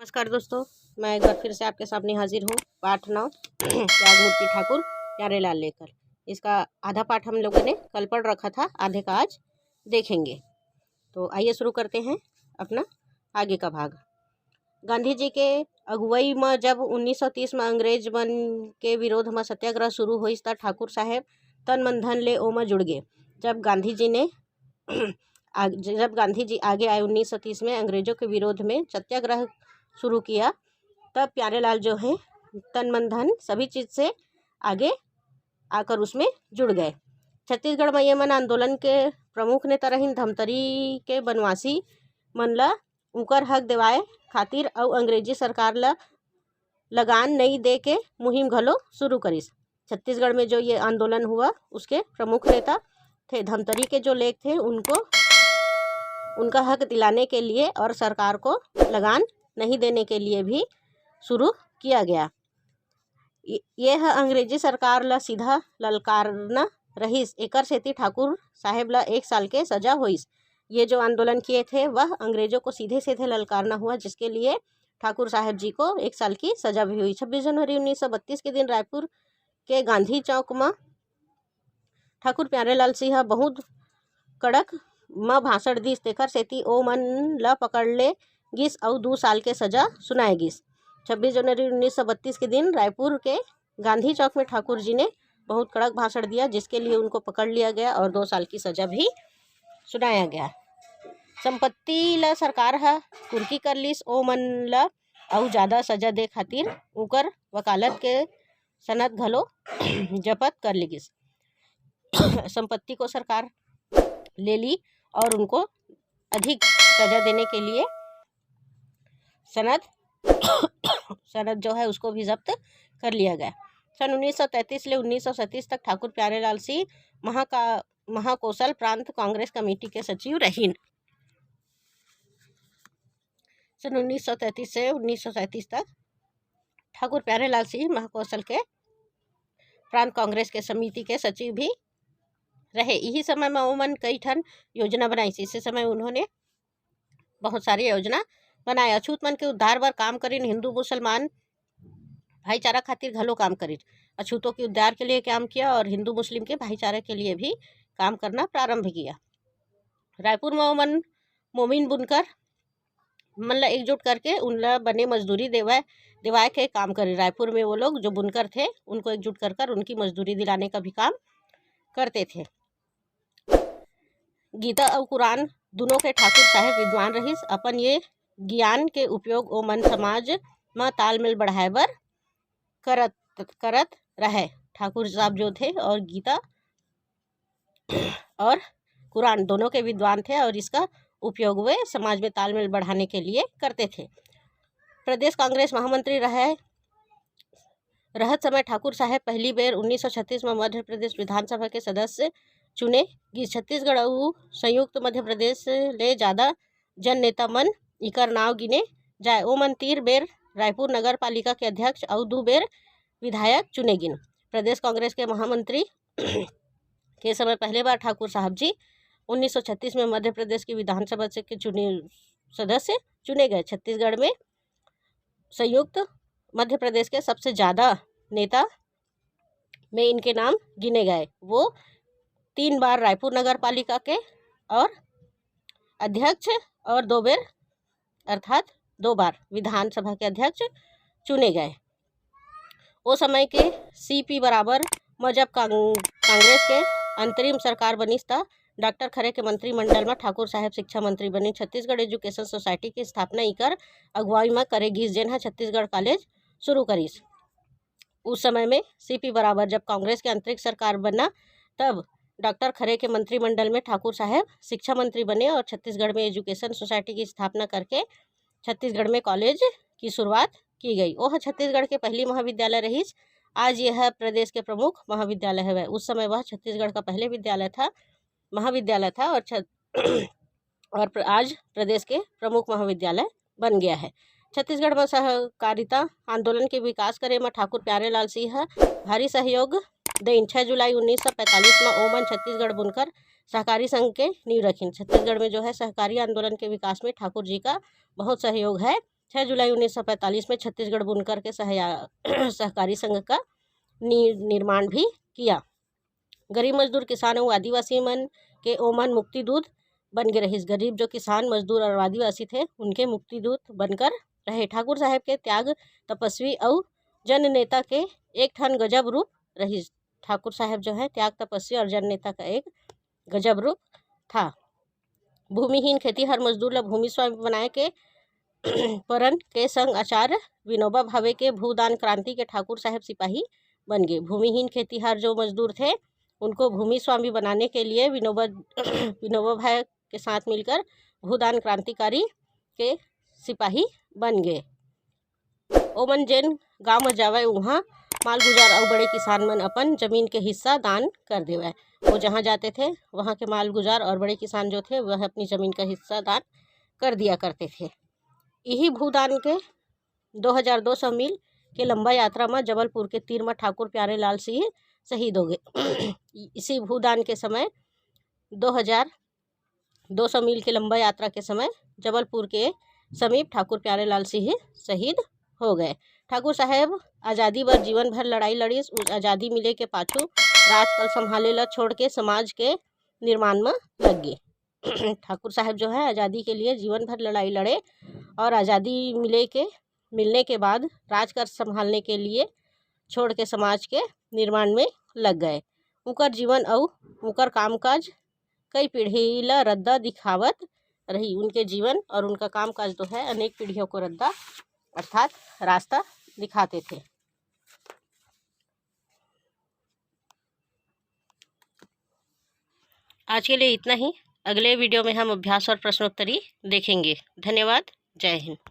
नमस्कार दोस्तों, मैं एक बार फिर से आपके सामने हाजिर हूँ। पाठ 9 त्यागमूर्ति ठाकुर प्यारेलाल लेकर। इसका आधा पाठ हम लोगों ने कल पढ़ रखा था, आधे का आज देखेंगे। तो आइए शुरू करते हैं अपना आगे का भाग। गांधी जी के अगुवाई में जब 1930 में अंग्रेज मन के विरोध में सत्याग्रह शुरू हुई त ठाकुर साहेब तन मन धन ले ओ में जुड़ गए। जब गांधी जी आगे आए 1930 में अंग्रेजों के विरोध में सत्याग्रह शुरू किया, तब प्यारेलाल जो है तन मन धन सभी चीज़ से आगे आकर उसमें जुड़ गए। छत्तीसगढ़ में यमन आंदोलन के प्रमुख ने तरहीन धमतरी के बनवासी मन ला उकर हक दिवाए खातिर और अंग्रेजी सरकार ला लगान नहीं दे के मुहिम घलो शुरू करिस। छत्तीसगढ़ में जो ये आंदोलन हुआ उसके प्रमुख नेता थे धमतरी के जो लेख थे, उनका हक दिलाने के लिए और सरकार को लगान नहीं देने के लिए भी शुरू किया गया। यह अंग्रेजी सरकार ला सीधा ललकारना रहीस। एकर सेती ठाकुर साहेब ला 1 साल के सजा हुईस। ये जो आंदोलन किए थे वह अंग्रेजों को सीधे सीधे ललकारना हुआ, जिसके लिए ठाकुर साहेब जी को 1 साल की सजा भी हुई। 26 जनवरी 1932 के दिन रायपुर के गांधी चौक में ठाकुर प्यारेलाल सिंह बहुत कड़क में भाषण दिस। तेकर सेती ओ मन ला पकड़ ले गिस और 2 साल के सजा सुनाए गिस। 26 जनवरी 1932 के दिन रायपुर के गांधी चौक में ठाकुर जी ने बहुत कड़क भाषण दिया, जिसके लिए उनको पकड़ लिया गया और 2 साल की सजा भी सुनाया गया। संपत्ति ला सरकार हा कुर्की कर लिस। ओ मन ला और ज़्यादा सजा दे खातिर उकर वकालत के सनद घलो जब्त कर ली गिस। संपत्ति को सरकार ले ली और उनको अधिक सजा देने के लिए सनद जो है उसको भी जब्त कर लिया गया। सन 1933 ले 1937 तक ठाकुर प्यारेलाल सिंह महाकौशल प्रांत कांग्रेस कमेटी के सचिव रहीन। सन 1933 से 1937 तक ठाकुर प्यारेलाल सिंह महाकौशल के प्रांत कांग्रेस के समिति के सचिव भी रहे। यही समय में उमन कई ठन योजना बनाई। इसी समय उन्होंने बहुत सारी योजना बनाए। अछूत मन के उद्धार बर काम करिन। हिंदू मुसलमान भाईचारा खातिर घलो काम करिन। अछूतों के उद्धार के लिए काम किया और हिंदू मुस्लिम के भाईचारे के लिए भी काम करना प्रारंभ किया। रायपुर में उमन मोमिन बुनकर मन ला एकजुट करके उनला बने मजदूरी दिवाए के काम करे। रायपुर में वो लोग जो बुनकर थे उनको एकजुट कर उनकी मजदूरी दिलाने का भी काम करते थे। गीता और कुरान दोनों के ठाकुर साहेब विद्वान रहीस। अपन ये ज्ञान के उपयोग ओ मन समाज में तालमेल बढ़ाए बर करत रहे। ठाकुर साहब जो थे और गीता और कुरान दोनों के विद्वान थे और इसका उपयोग वे समाज में तालमेल बढ़ाने के लिए करते थे। प्रदेश कांग्रेस महामंत्री रहत समय ठाकुर साहेब पहली बार 1936 में मध्य प्रदेश विधानसभा के सदस्य चुने गए। छत्तीसगढ़ और संयुक्त मध्य प्रदेश ले ज़्यादा जन नेता मन इकर नाव गिने जाए। ओ मन 3 बेर रायपुर नगर पालिका के अध्यक्ष और 2 बेर विधायक चुने गिन। प्रदेश कांग्रेस के महामंत्री के समय पहले बार ठाकुर साहब जी 1936 में मध्य प्रदेश की विधानसभा से के सदस्य चुने गए। छत्तीसगढ़ में संयुक्त मध्य प्रदेश के सबसे ज़्यादा नेता में इनके नाम गिने गए। वो 3 बार रायपुर नगर पालिका के और अध्यक्ष और 2 बेर अर्थात 2 बार विधानसभा के अध्यक्ष चुने गए। वो समय के CP बराबर में जब कांग्रेस के अंतरिम सरकार बनिस था, डॉक्टर खरे के मंत्रिमंडल में ठाकुर साहेब शिक्षा मंत्री बनी। छत्तीसगढ़ एजुकेशन सोसाइटी की स्थापना इकर अगुवाई में करे गिस, जेन छत्तीसगढ़ कॉलेज शुरू करिस। उस समय में CP बराबर जब कांग्रेस के अंतरिम सरकार बना, तब डॉक्टर खरे के मंत्रिमंडल में ठाकुर साहेब शिक्षा मंत्री बने और छत्तीसगढ़ में एजुकेशन सोसाइटी की स्थापना करके छत्तीसगढ़ में कॉलेज की शुरुआत की गई। वह छत्तीसगढ़ के पहली महाविद्यालय रहीस। आज यह प्रदेश के प्रमुख महाविद्यालय है। उस समय वह छत्तीसगढ़ का पहले महाविद्यालय था और आज प्रदेश के प्रमुख महाविद्यालय बन गया है। छत्तीसगढ़ में सहकारिता आंदोलन के विकास करे में ठाकुर प्यारेलाल सिंह भारी सहयोग देन। 6 जुलाई 1945 में ओमन छत्तीसगढ़ बुनकर सहकारी संघ के नींव रखी। छत्तीसगढ़ में जो है सहकारी आंदोलन के विकास में ठाकुर जी का बहुत सहयोग है। 6 जुलाई 1945 में छत्तीसगढ़ बुनकर के सहकारी संघ का निर्माण भी किया। गरीब मजदूर किसान और आदिवासी मन के ओमन मुक्ति दूत बन के रहिस। गरीब जो किसान मजदूर और आदिवासी थे उनके मुक्ति दूत बनकर रहे। ठाकुर साहब के त्याग तपस्वी और जन नेता के एक ठन गजब रूप रहिस। ठाकुर साहब जो है त्याग तपस्वी और जन नेता का एक गजब रूप था। भूमिहीन खेतीहर मजदूर ला भूमि स्वामी बनाए के परन के संग आचार्य विनोबा भावे के भूदान क्रांति के ठाकुर साहब सिपाही बन गए। भूमिहीन खेतीहर जो मजदूर थे उनको भूमि स्वामी बनाने के लिए विनोबा भावे के साथ मिलकर भूदान क्रांतिकारी के सिपाही बन गए। ओमन जेन गांव में जावे वहाँ माल गुजार और बड़े किसान मन अपन जमीन के हिस्सा दान कर देवे। वो जहाँ जाते थे वहाँ के माल गुजार और बड़े किसान जो थे वह अपनी ज़मीन का हिस्सा दान कर दिया करते थे। यही भूदान के 2200 मील के लंबा यात्रा में जबलपुर के तीर में ठाकुर प्यारेलाल सिंह शहीद हो गए। इसी भूदान के समय 2200 मील के लंबा यात्रा के समय जबलपुर के समीप ठाकुर प्यारेलाल सिंह शहीद हो गए। ठाकुर साहब आज़ादी बर जीवन भर लड़ाई लड़िस। उस आज़ादी मिले के पाछू राजकाल संभाले ला छोड़ के समाज के निर्माण में लग गए। ठाकुर साहब जो है आज़ादी के लिए जीवन भर लड़ाई लड़े और आज़ादी मिलने के बाद राजकाज संभालने के लिए छोड़ के समाज के निर्माण में लग गए। उनकर जीवन और उनकर कामकाज कई पीढ़ी ला रद्दा दिखावत रही। उनके जीवन और उनका कामकाज जो है अनेक पीढ़ियों को रद्दा अर्थात रास्ता दिखाते थे। आज के लिए इतना ही। अगले वीडियो में हम अभ्यास और प्रश्नोत्तरी देखेंगे। धन्यवाद। जय हिंद।